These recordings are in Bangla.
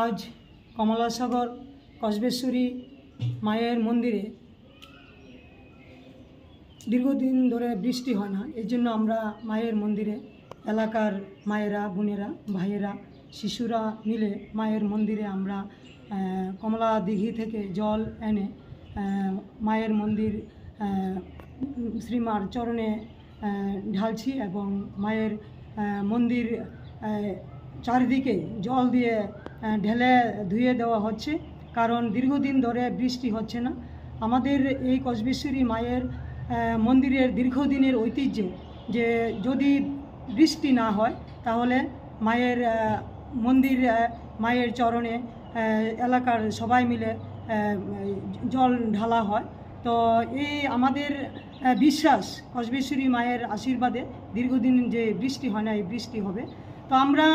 আজ কমলাসাগর কসবেশ্বরী মায়ের মন্দিরে দীর্ঘদিন ধরে বৃষ্টি হয় না, এই জন্য আমরা মায়ের মন্দিরে এলাকার মায়েরা, বোনেরা, ভাইয়েরা, শিশুরা মিলে মায়ের মন্দিরে আমরা কমলা দিঘি থেকে জল এনে মায়ের মন্দির শ্রীমার চরণে ঢালছি এবং মায়ের মন্দির চারিদিকে জল দিয়ে ঢেলে ধুয়ে দেওয়া হচ্ছে, কারণ দীর্ঘদিন ধরে বৃষ্টি হচ্ছে না। আমাদের এই কসবেশ্বরী মায়ের মন্দিরের দীর্ঘদিনের ঐতিহ্য যে যদি বৃষ্টি না হয় তাহলে মায়ের মন্দির মায়ের চরণে এলাকার সবাই মিলে জল ঢালা হয়। তো এই আমাদের বিশ্বাস কসবেশ্বরী মায়ের আশীর্বাদে দীর্ঘদিন যে বৃষ্টি হয় না, এই বৃষ্টি হবে। তো আমরা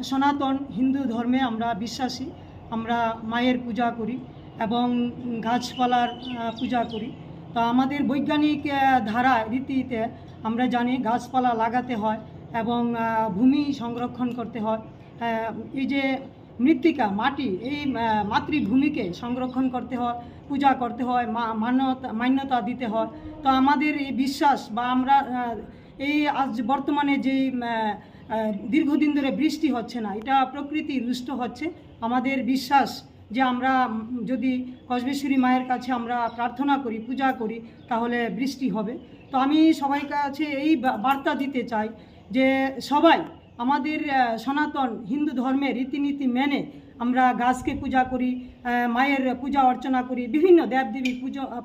সনাতন হিন্দু ধর্মে আমরা বিশ্বাসী, আমরা মায়ের পূজা করি এবং গাছপালার পূজা করি। তো আমাদের বৈজ্ঞানিক ধারা রীতিতে আমরা জানি গাছপালা লাগাতে হয় এবং ভূমি সংরক্ষণ করতে হয়। এই যে মৃত্তিকা মাটি, এই মাতৃভূমিকে সংরক্ষণ করতে হয়, পূজা করতে হয়, মান্যতা দিতে হয়। তো আমাদের এই বিশ্বাস বা আমরা এই আজ বর্তমানে যেই দীর্ঘদিন ধরে বৃষ্টি হচ্ছে না, এটা প্রকৃতি রুষ্ট হচ্ছে। আমাদের বিশ্বাস যে আমরা যদি কসবেশ্বরী মায়ের কাছে আমরা প্রার্থনা করি, পূজা করি, তাহলে বৃষ্টি হবে। তো আমি সবাই কাছে এই বার্তা দিতে চাই যে সবাই আমাদের সনাতন হিন্দু ধর্মের রীতিনীতি মেনে আমরা গাছকে পূজা করি, মায়ের পূজা অর্চনা করি, বিভিন্ন দেবদেবী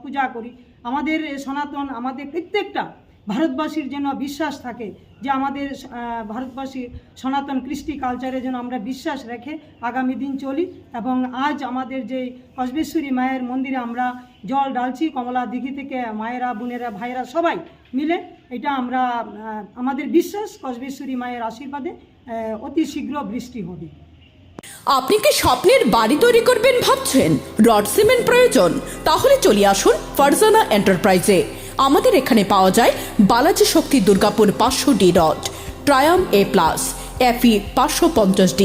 পূজা করি। আমাদের সনাতন, আমাদের প্রত্যেকটা ভারতবাসীর যেন বিশ্বাস থাকে যে আমাদের ভারতবাসী সনাতন কৃষ্টি কালচারে যেন আমরা বিশ্বাস রেখে আগামী দিন চলি। এবং আজ আমাদের যে কসবেশ্বরী মায়ের মন্দিরে আমরা জল ঢালছি কমলা দিঘি থেকে, মায়েরা, বোনেরা, ভাইয়েরা সবাই মিলে, এটা আমরা আমাদের বিশ্বাস কসবেশ্বরী মায়ের আশীর্বাদে অতি শীঘ্র বৃষ্টি হবে। আপনি কি স্বপ্নের বাড়ি তৈরি করবেন ভাবছেন? রড সিমেন্ট প্রয়োজন? তাহলে চলে আসুন ফারজানা এন্টারপ্রাইজে। আমাদের এখানে পাওয়া যায় বালাজি শক্তি দুর্গাপুর 500D রড, ট্রায়াম A+, FE 550D,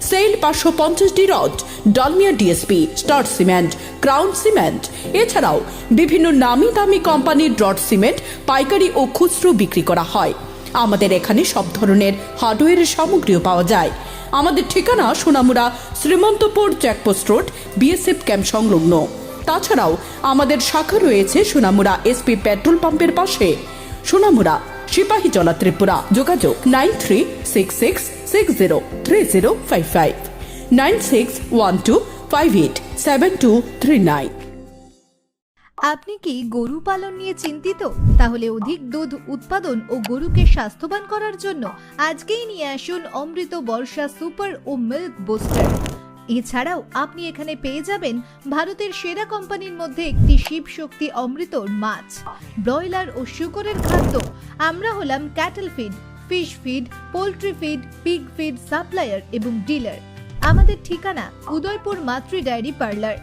SAIL 550D rod, Dalmia DSP, star cement, crown cement. এছাড়াও বিভিন্ন নামি দামি কোম্পানির রড সিমেন্ট পাইকারি ও খুচরো বিক্রি করা হয়। আমাদের এখানে সব ধরনের হার্ডওয়্যারের সামগ্রীও পাওয়া যায়। আমাদের ঠিকানা Sonamura Srimantapur checkpost road, BSF camp সংলগ্ন। তাছাড়াও আমাদের শাখা রয়েছে সোনামুড়া এসপি পেট্রোল পাম্পের পাশে, সোনামুড়া সিপাহীজলা ত্রিপুরা। যোগাযোগ 9366603055, 9612587239। আপনি কি গরু পালন নিয়ে চিন্তিত? তাহলে অধিক দুধ উৎপাদন ও গরুকে স্বাস্থ্যবান করার জন্য আজকেই নিয়ে আসুন অমৃত বর্ষা সুপার ও মিল্ক বুস্টার। এছাড়াও আপনি এখানে পেয়ে যাবেন ভারতের সেরা কোম্পানির মধ্যে একটি শিব শক্তি অমৃতর মাছ, ব্রয়লার ও শুকরের খাদ্য। আমরা হলাম cattle feed, fish feed, poultry feed, pig feed supplier এবং ডিলার। আমাদের ঠিকানা উদয়পুর মাতৃ ডায়েরি পার্লার,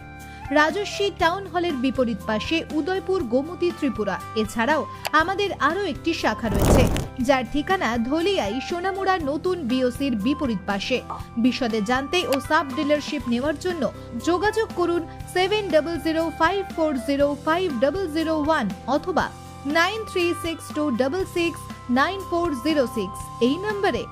রাজস্বী টাউন হলের বিপরীত পাশে, উদয়পুর, গোমতী, ত্রিপুরা। এছাড়াও আমাদের আরও একটি শাখা রয়েছে যার ঠিকানা ধলিয়াই, সোনামুড়া নতুন বিওসির বিপরীত পাশে। বিশদে জানতে ও সাব ডিলারশিপ নেওয়ার জন্য যোগাযোগ করুন 7005405001 অথবা 9362669406 এই নম্বরে।